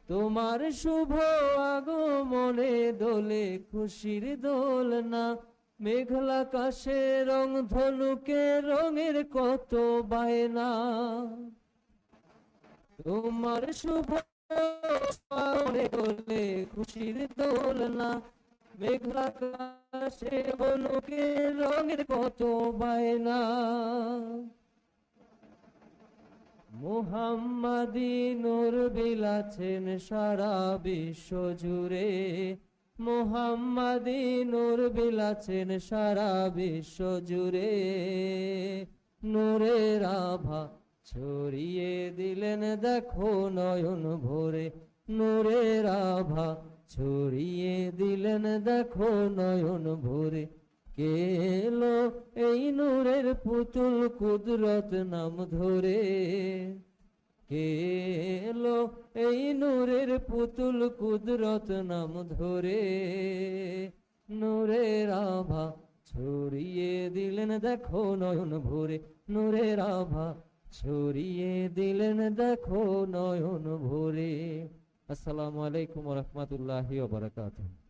তোমার শুভ আগমনে দোলে খুশির দোলনা, মেঘলা আকাশে রং ধনুকে রঙের কত বায়না। তোমার শুভ আগমনে দোলে খুশির দোলনা, মেঘলা আকাশে ধনুকে রঙের কত বায়না। মুহাম্মাদি নূর বিলাছেন সারা বিশ্ব জুড়ে, মুহাম্মাদি নূর বিলাছেন সারা বিশ্ব জুড়ে। নূরের আভা ছড়িয়ে দিলেন দেখো নয়ন ভরে, নূরের আভা ছড়িয়ে দিলেন দেখো নয়ন ভরে। কে এলো এই নূরের পুতুল কুদরত নাম ধরে, কে এলো এই নূরের পুতুল কুদরত নাম ধরে। নূরের আভা ছড়িয়ে দিলেন দেখো নয়ন ভরে, নূরের আভা ছড়িয়ে দিলেন দেখো নয়ন ভরে। আসসালামু আলাইকুম ওয়া রাহমাতুল্লাহি ওয়া বারাকাতুহু।